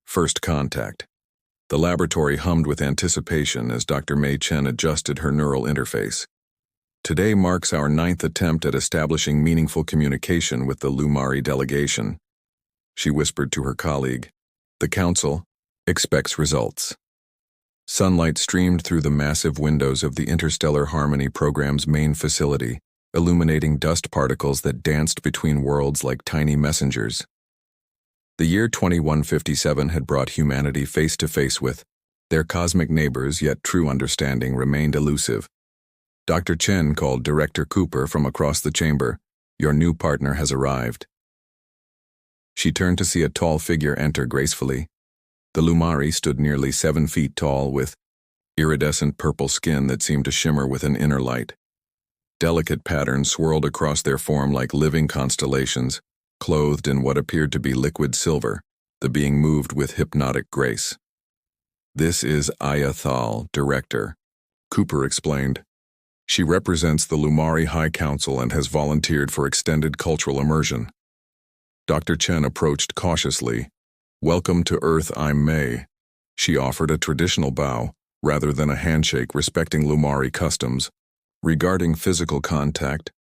First contact. The laboratory hummed with anticipation as Dr. Mei Chen adjusted her neural interface. Today marks our 9th attempt at establishing meaningful communication with the Lumari delegation. She whispered to her colleague. The council expects results. Sunlight streamed through the massive windows of the Interstellar Harmony program's main facility, illuminating dust particles that danced between worlds like tiny messengers. The year 2157 had brought humanity face to face with their cosmic neighbors, yet true understanding remained elusive. Dr. Chen called Director Cooper from across the chamber. Your new partner has arrived. She turned to see a tall figure enter gracefully. The Lumari stood nearly 7 feet tall with iridescent purple skin that seemed to shimmer with an inner light. Delicate patterns swirled across their form like living constellations, clothed in what appeared to be liquid silver, the being moved with hypnotic grace. This is Aya Thal, Director, Cooper explained. She represents the Lumari High Council and has volunteered for extended cultural immersion. Dr. Chen approached cautiously. Welcome to Earth, I'm Mei. She offered a traditional bow, rather than a handshake respecting Lumari customs. Regarding physical contact,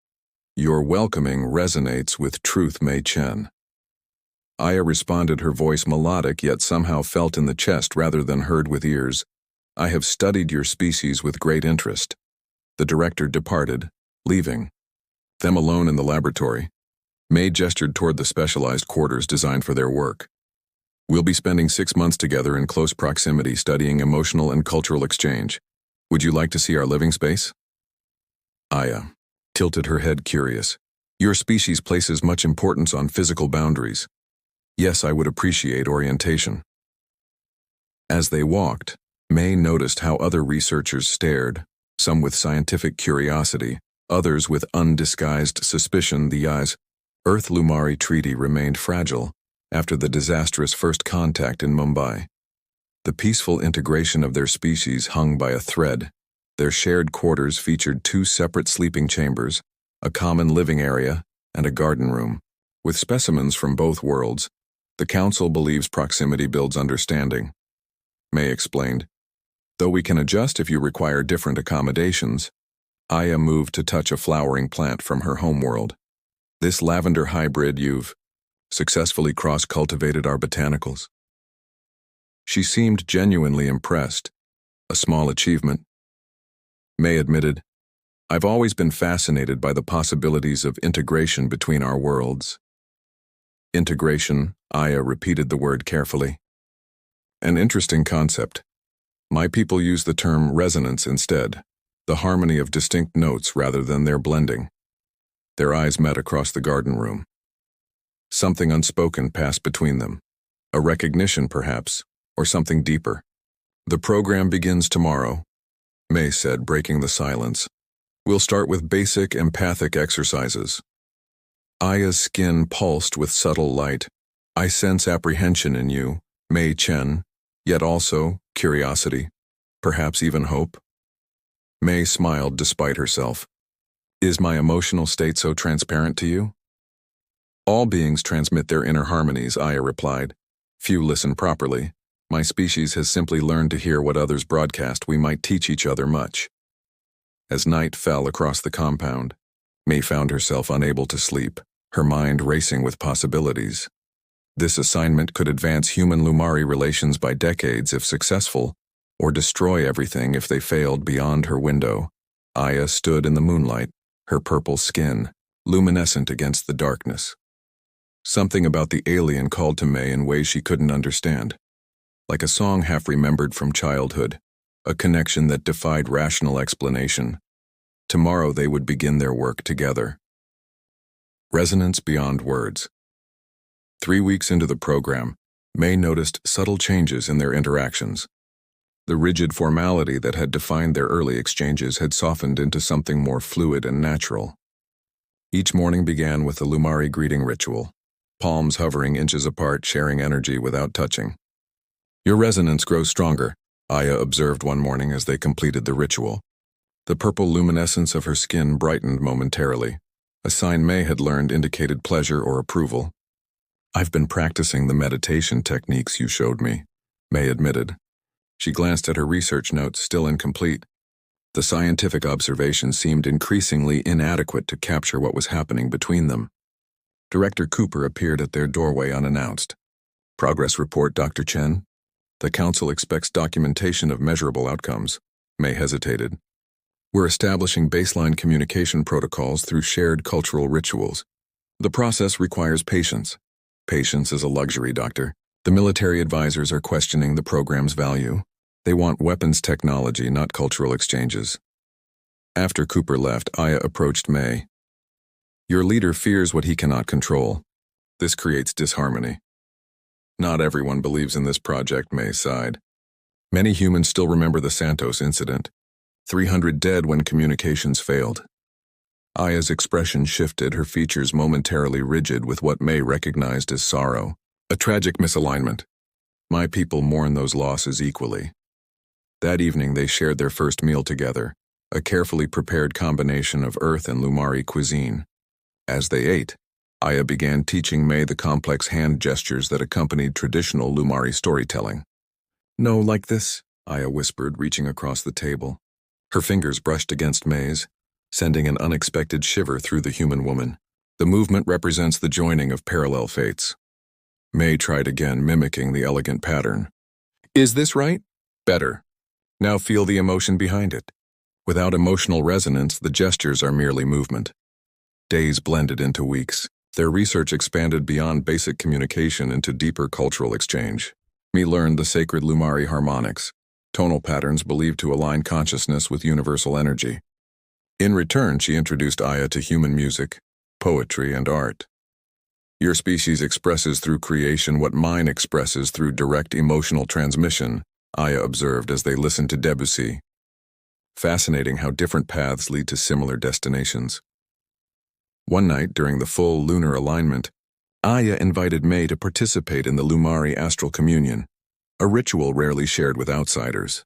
your welcoming resonates with truth, Mei Chen. Aya responded, her voice melodic yet somehow felt in the chest rather than heard with ears. I have studied your species with great interest. The director departed, leaving them alone in the laboratory. Mei gestured toward the specialized quarters designed for their work. We'll be spending 6 months together in close proximity studying emotional and cultural exchange. Would you like to see our living space? Aya tilted her head, curious. Your species places much importance on physical boundaries. Yes, I would appreciate orientation. As they walked, Mei noticed how other researchers stared, some with scientific curiosity, others with undisguised suspicion. The Earth-Lumari treaty remained fragile after the disastrous first contact in Mumbai. The peaceful integration of their species hung by a thread. Their shared quarters featured 2 separate sleeping chambers, a common living area, and a garden room. With specimens from both worlds, the Council believes proximity builds understanding. Mei explained. Though we can adjust if you require different accommodations. Aya moved to touch a flowering plant from her homeworld. This lavender hybrid, you've successfully cross-cultivated our botanicals. She seemed genuinely impressed. A small achievement. Mei admitted, I've always been fascinated by the possibilities of integration between our worlds. Integration, Aya repeated the word carefully. An interesting concept. My people use the term resonance instead, the harmony of distinct notes rather than their blending. Their eyes met across the garden room. Something unspoken passed between them. A recognition, perhaps, or something deeper. The program begins tomorrow, Mei said, breaking the silence. We'll start with basic empathic exercises. Aya's skin pulsed with subtle light. I sense apprehension in you, Mei Chen, yet also curiosity, perhaps even hope. Mei smiled despite herself. Is my emotional state so transparent to you? All beings transmit their inner harmonies, Aya replied. Few listen properly. My species has simply learned to hear what others broadcast. We might teach each other much. As night fell across the compound, Mei found herself unable to sleep, her mind racing with possibilities. This assignment could advance human-Lumari relations by decades if successful, or destroy everything if they failed. Beyond her window, Aya stood in the moonlight, her purple skin luminescent against the darkness. Something about the alien called to Mei in ways she couldn't understand. Like a song half remembered from childhood, a connection that defied rational explanation. Tomorrow they would begin their work together. Resonance beyond words. 3 weeks into the program, Mei noticed subtle changes in their interactions. The rigid formality that had defined their early exchanges had softened into something more fluid and natural. Each morning began with the Lumari greeting ritual, palms hovering inches apart, sharing energy without touching. Your resonance grows stronger, Aya observed one morning as they completed the ritual. The purple luminescence of her skin brightened momentarily. A sign Mei had learned indicated pleasure or approval. I've been practicing the meditation techniques you showed me, May admitted. She glanced at her research notes, still incomplete. The scientific observations seemed increasingly inadequate to capture what was happening between them. Director Cooper appeared at their doorway unannounced. Progress report, Dr. Chen. The council expects documentation of measurable outcomes. May hesitated. We're establishing baseline communication protocols through shared cultural rituals. The process requires patience. Patience is a luxury, Doctor. The military advisors are questioning the program's value. They want weapons technology, not cultural exchanges. After Cooper left, Aya approached May. Your leader fears what he cannot control. This creates disharmony. Not everyone believes in this project, May sighed. Many humans still remember the Santos incident. 300 dead when communications failed. Aya's expression shifted, her features momentarily rigid with what May recognized as sorrow. A tragic misalignment. My people mourn those losses equally. That evening they shared their first meal together, a carefully prepared combination of Earth and Lumari cuisine. As they ate, Aya began teaching May the complex hand gestures that accompanied traditional Lumari storytelling. No, like this, Aya whispered, reaching across the table. Her fingers brushed against May's, sending an unexpected shiver through the human woman. The movement represents the joining of parallel fates. May tried again, mimicking the elegant pattern. Is this right? Better. Now feel the emotion behind it. Without emotional resonance, the gestures are merely movement. Days blended into weeks. Their research expanded beyond basic communication into deeper cultural exchange. May learned the sacred Lumari harmonics, tonal patterns believed to align consciousness with universal energy. In return, she introduced Aya to human music, poetry, and art. Your species expresses through creation what mine expresses through direct emotional transmission, Aya observed as they listened to Debussy. Fascinating how different paths lead to similar destinations. One night, during the full lunar alignment, Aya invited May to participate in the Lumari astral communion, a ritual rarely shared with outsiders.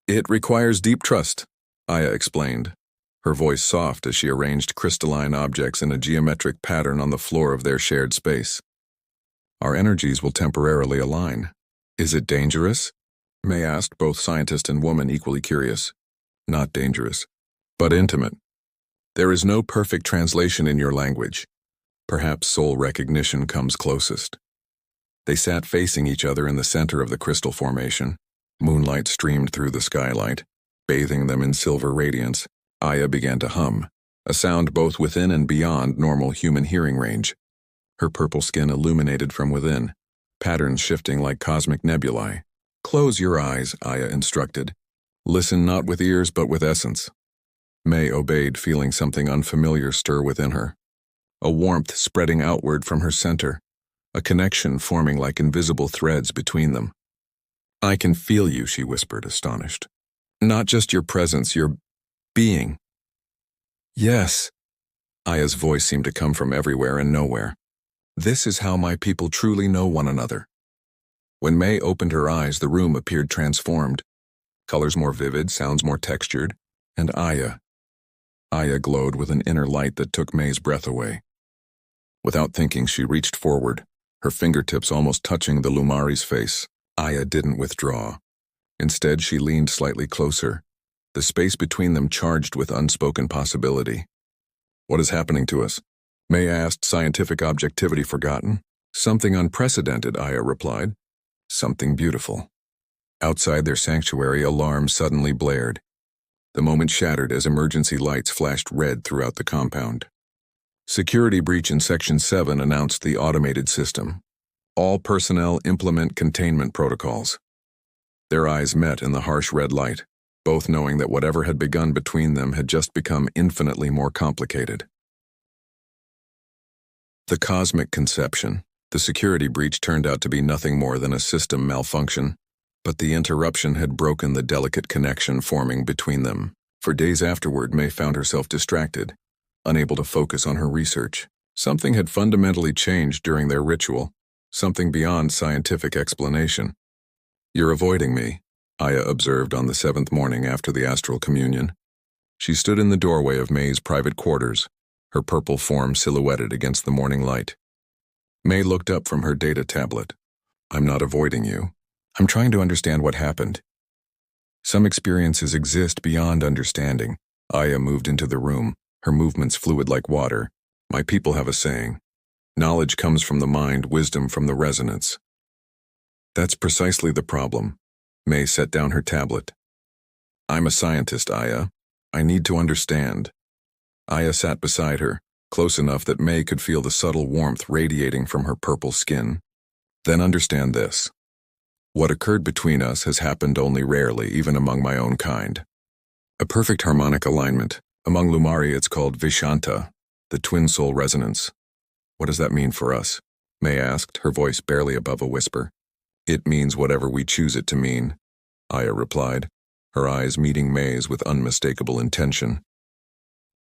It requires deep trust, Aya explained, her voice soft as she arranged crystalline objects in a geometric pattern on the floor of their shared space. Our energies will temporarily align. Is it dangerous? May asked, both scientist and woman equally curious. Not dangerous, but intimate. There is no perfect translation in your language. Perhaps soul recognition comes closest. They sat facing each other in the center of the crystal formation. Moonlight streamed through the skylight, bathing them in silver radiance. Aya began to hum, a sound both within and beyond normal human hearing range. Her purple skin illuminated from within, patterns shifting like cosmic nebulae. Close your eyes, Aya instructed. Listen not with ears but with essence. May obeyed, feeling something unfamiliar stir within her. A warmth spreading outward from her center, a connection forming like invisible threads between them. I can feel you, she whispered, astonished. Not just your presence, your being. Yes. Aya's voice seemed to come from everywhere and nowhere. This is how my people truly know one another. When May opened her eyes, the room appeared transformed. Colors more vivid, sounds more textured, and Aya glowed with an inner light that took May's breath away. Without thinking, she reached forward, her fingertips almost touching the Lumari's face. Aya didn't withdraw. Instead, she leaned slightly closer, the space between them charged with unspoken possibility. What is happening to us? May asked, scientific objectivity forgotten. Something unprecedented, Aya replied. Something beautiful. Outside their sanctuary, alarms suddenly blared. The moment shattered as emergency lights flashed red throughout the compound. Security breach in Section 7 announced the automated system. All personnel implement containment protocols. Their eyes met in the harsh red light, both knowing that whatever had begun between them had just become infinitely more complicated. The cosmic conception. The security breach turned out to be nothing more than a system malfunction, but the interruption had broken the delicate connection forming between them. For days afterward, May found herself distracted, unable to focus on her research. Something had fundamentally changed during their ritual, something beyond scientific explanation. You're avoiding me, Aya observed on the 7th morning after the astral communion. She stood in the doorway of May's private quarters, her purple form silhouetted against the morning light. May looked up from her data tablet. I'm not avoiding you. I'm trying to understand what happened. Some experiences exist beyond understanding. Aya moved into the room, her movements fluid like water. My people have a saying. Knowledge comes from the mind, wisdom from the resonance. That's precisely the problem. May set down her tablet. I'm a scientist, Aya. I need to understand. Aya sat beside her, close enough that May could feel the subtle warmth radiating from her purple skin. Then understand this. What occurred between us has happened only rarely, even among my own kind. A perfect harmonic alignment. Among Lumari it's called Vishanta, the twin soul resonance. What does that mean for us? May asked, her voice barely above a whisper. It means whatever we choose it to mean, Aya replied, her eyes meeting May's with unmistakable intention.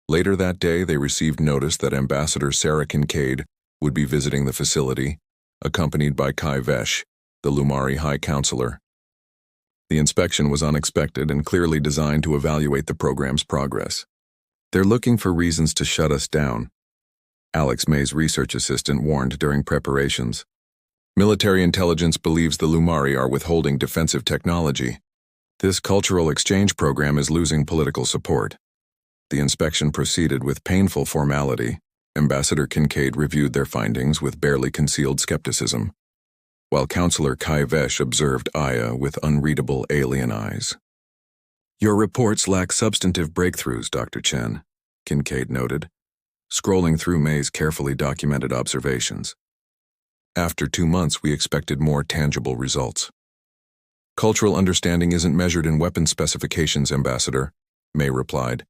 Later that day, they received notice that Ambassador Sarah Kincaid would be visiting the facility, accompanied by Kai Vesh, the Lumari High Counselor. The inspection was unexpected and clearly designed to evaluate the program's progress. They're looking for reasons to shut us down, Alex, May's research assistant, warned during preparations. Military intelligence believes the Lumari are withholding defensive technology. This cultural exchange program is losing political support. The inspection proceeded with painful formality. Ambassador Kincaid reviewed their findings with barely concealed skepticism, while Counselor Kai Vesh observed Aya with unreadable alien eyes. Your reports lack substantive breakthroughs, Dr. Chen, Kincaid noted, scrolling through May's carefully documented observations. After 2 months, we expected more tangible results. Cultural understanding isn't measured in weapon specifications, Ambassador, May replied,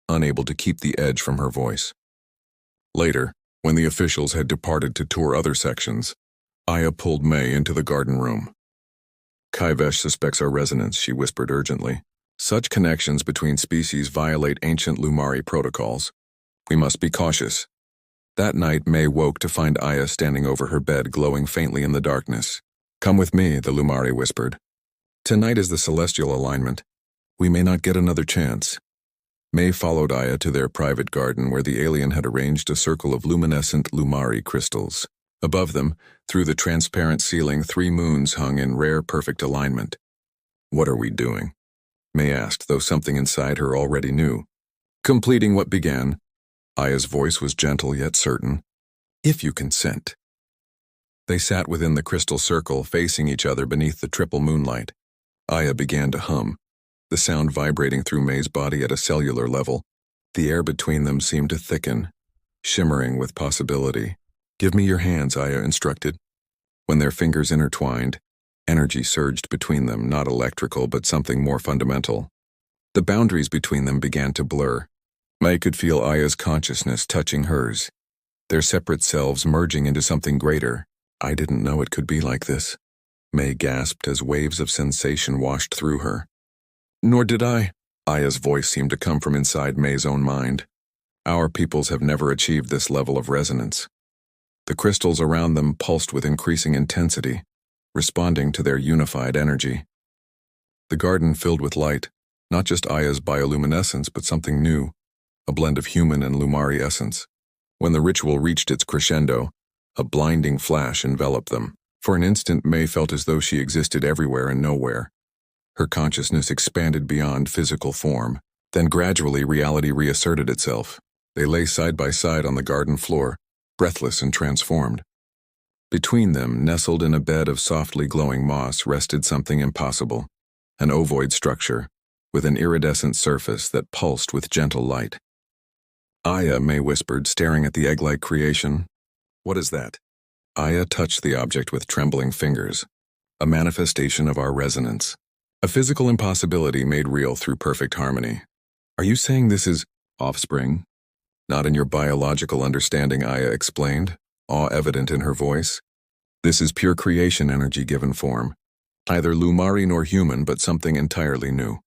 unable to keep the edge from her voice. Later, when the officials had departed to tour other sections, Aya pulled May into the garden room. Kai Vesh suspects our resonance, she whispered urgently. Such connections between species violate ancient Lumari protocols. We must be cautious. That night, May woke to find Aya standing over her bed, glowing faintly in the darkness. Come with me, the Lumari whispered. Tonight is the celestial alignment. We may not get another chance. May followed Aya to their private garden where the alien had arranged a circle of luminescent Lumari crystals. Above them, through the transparent ceiling, 3 moons hung in rare perfect alignment. What are we doing? May asked, though something inside her already knew. Completing what began. Aya's voice was gentle yet certain. If you consent. They sat within the crystal circle, facing each other beneath the triple moonlight. Aya began to hum, the sound vibrating through May's body at a cellular level. The air between them seemed to thicken, shimmering with possibility. Give me your hands, Aya instructed. When their fingers intertwined, energy surged between them, not electrical but something more fundamental. The boundaries between them began to blur. May could feel Aya's consciousness touching hers, their separate selves merging into something greater. I didn't know it could be like this. May gasped as waves of sensation washed through her. Nor did I. Aya's voice seemed to come from inside May's own mind. Our peoples have never achieved this level of resonance. The crystals around them pulsed with increasing intensity, responding to their unified energy. The garden filled with light, not just Aya's bioluminescence, but something new, a blend of human and Lumari essence. When the ritual reached its crescendo, a blinding flash enveloped them. For an instant, May felt as though she existed everywhere and nowhere. Her consciousness expanded beyond physical form. Then gradually reality reasserted itself. They lay side by side on the garden floor, breathless and transformed. Between them, nestled in a bed of softly glowing moss, rested something impossible, an ovoid structure, with an iridescent surface that pulsed with gentle light. Aya, May whispered, staring at the egg-like creation. What is that? Aya touched the object with trembling fingers. A manifestation of our resonance. A physical impossibility made real through perfect harmony. Are you saying this is offspring? Not in your biological understanding, Aya explained, awe evident in her voice. This is pure creation energy given form. Neither Lumari nor human, but something entirely new.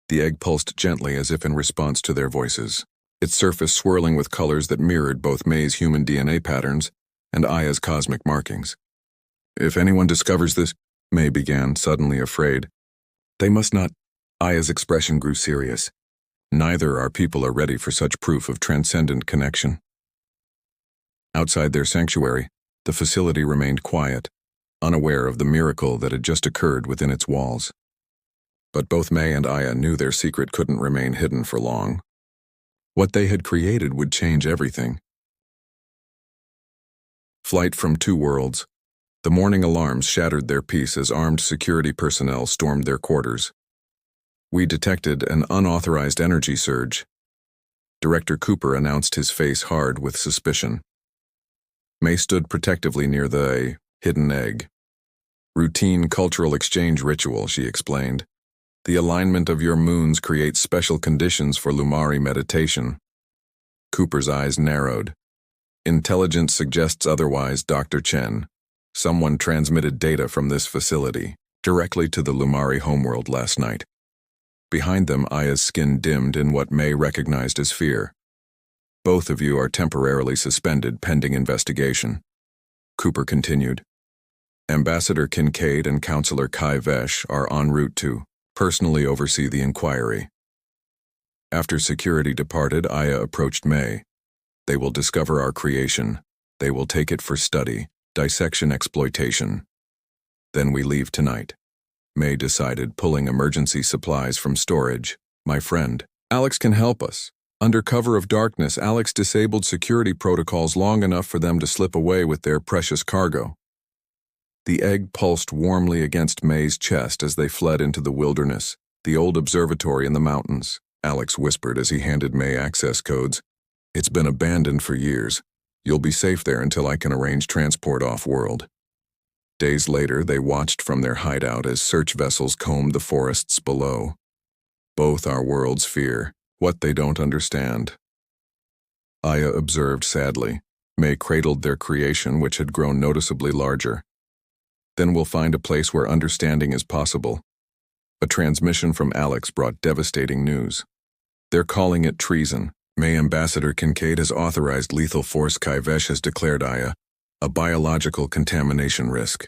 The egg pulsed gently as if in response to their voices, its surface swirling with colors that mirrored both May's human DNA patterns and Aya's cosmic markings. If anyone discovers this, May began, suddenly afraid. They must not. Aya's expression grew serious. Neither our people are ready for such proof of transcendent connection. Outside their sanctuary, The facility remained quiet, unaware of the miracle that had just occurred within its walls. But both May and Aya knew their secret couldn't remain hidden for long. What they had created would change everything. Flight from two worlds. The morning alarms shattered their peace as armed security personnel stormed their quarters. We detected an unauthorized energy surge. Director Cooper announced, his face hard with suspicion. May stood protectively near the hidden egg. Routine cultural exchange ritual, she explained. The alignment of your moons creates special conditions for Lumari meditation. Cooper's eyes narrowed. Intelligence suggests otherwise, Dr. Chen. Someone transmitted data from this facility directly to the Lumari homeworld last night. Behind them, Aya's skin dimmed in what May recognized as fear. Both of you are temporarily suspended pending investigation. Cooper continued. Ambassador Kincaid and Counselor Kai Vesh are en route to personally oversee the inquiry. After security departed, Aya approached May. They will discover our creation. They will take it for study, dissection, exploitation. Then we leave tonight. May decided, pulling emergency supplies from storage. My friend, Alex can help us. Under cover of darkness, Alex disabled security protocols long enough for them to slip away with their precious cargo. The egg pulsed warmly against May's chest as they fled into the wilderness, the old observatory in the mountains. Alex whispered as he handed May access codes. It's been abandoned for years. You'll be safe there until I can arrange transport off-world. Days later, they watched from their hideout as search vessels combed the forests below. Both our worlds fear what they don't understand. Aya observed sadly. May cradled their creation, which had grown noticeably larger. Then we'll find a place where understanding is possible. A transmission from Alex brought devastating news. They're calling it treason. May Ambassador Kincaid has authorized lethal force. Kai Vesh has declared Aya a biological contamination risk.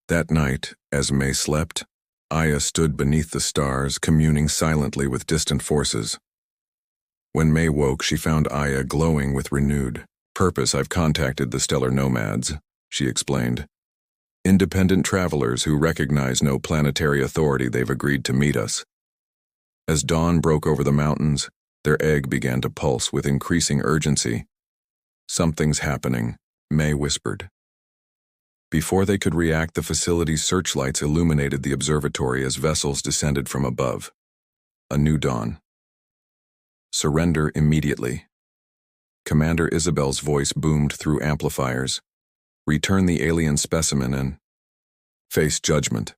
That night, as May slept, Aya stood beneath the stars, communing silently with distant forces. When May woke, she found Aya glowing with renewed purpose. I've contacted the stellar nomads, she explained. Independent travelers who recognize no planetary authority. They've agreed to meet us. As dawn broke over the mountains, their egg began to pulse with increasing urgency. Something's happening, May whispered. Before they could react, the facility's searchlights illuminated the observatory as vessels descended from above. A new dawn. Surrender immediately. Commander Isabel's voice boomed through amplifiers. Return the alien specimen and face judgment.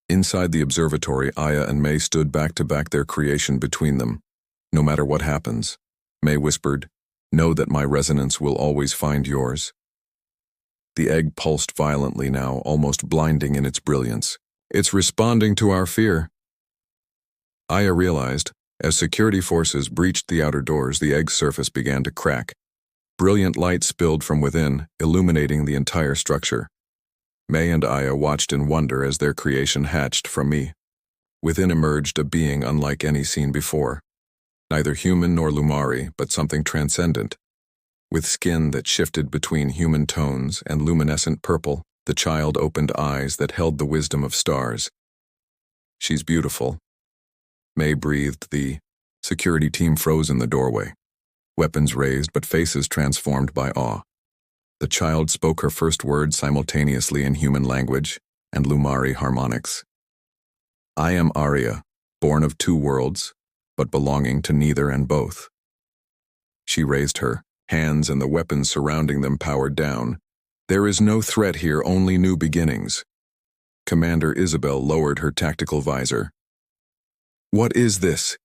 Inside the observatory, Aya and May stood back to back, their creation between them. No matter what happens, May whispered, know that my resonance will always find yours. The egg pulsed violently now, almost blinding in its brilliance. It's responding to our fear. Aya realized, as security forces breached the outer doors, the egg's surface began to crack. Brilliant light spilled from within, illuminating the entire structure. May and Aya watched in wonder as their creation hatched from me. Within emerged a being unlike any seen before. Neither human nor Lumari, but something transcendent. With skin that shifted between human tones and luminescent purple, the child opened eyes that held the wisdom of stars. She's beautiful. May breathed. The security team froze in the doorway. Weapons raised, but faces transformed by awe. The child spoke her first words simultaneously in human language and Lumari harmonics. I am Arya, born of two worlds, but belonging to neither and both. She raised her hands, and the weapons surrounding them powered down. There is no threat here, only new beginnings. Commander Isabel lowered her tactical visor. What is this?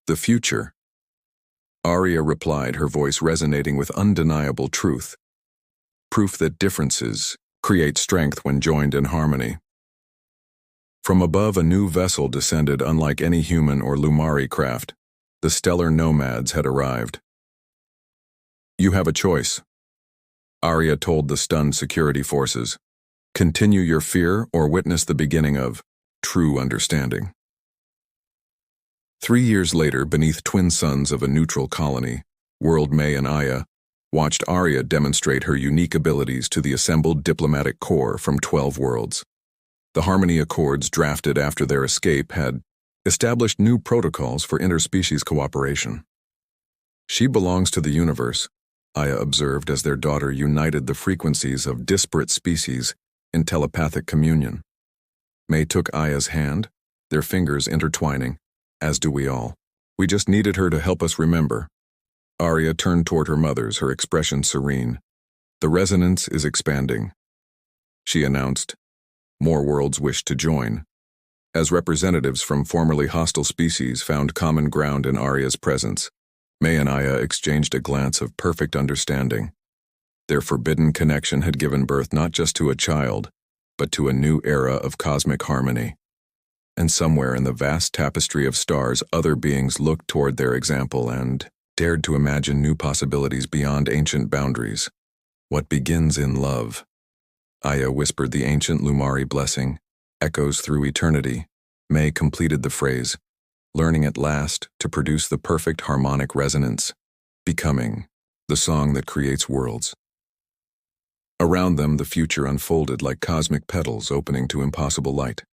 The future. Arya replied, her voice resonating with undeniable truth. Proof that differences create strength when joined in harmony. From above, a new vessel descended, unlike any human or Lumari craft. The stellar nomads had arrived. You have a choice, Arya told the stunned security forces. Continue your fear or witness the beginning of true understanding. 3 years later, beneath twin suns of a neutral colony, World May and Aya, watched Arya demonstrate her unique abilities to the assembled diplomatic corps from 12 worlds. The Harmony Accords drafted after their escape had established new protocols for interspecies cooperation. "She belongs to the universe," Aya observed as their daughter united the frequencies of disparate species in telepathic communion. May took Aya's hand, their fingers intertwining, as do we all. "We just needed her to help us remember." Arya turned toward her mothers, her expression serene. "The resonance is expanding," she announced. More worlds wished to join. As representatives from formerly hostile species found common ground in Arya's presence, May and Aya exchanged a glance of perfect understanding. Their forbidden connection had given birth not just to a child, but to a new era of cosmic harmony. And somewhere in the vast tapestry of stars, other beings looked toward their example and dared to imagine new possibilities beyond ancient boundaries. "What begins in love," Aya whispered the ancient Lumari blessing, "echoes through eternity." May completed the phrase, learning at last to produce the perfect harmonic resonance, becoming the song that creates worlds. Around them, the future unfolded like cosmic petals opening to impossible light.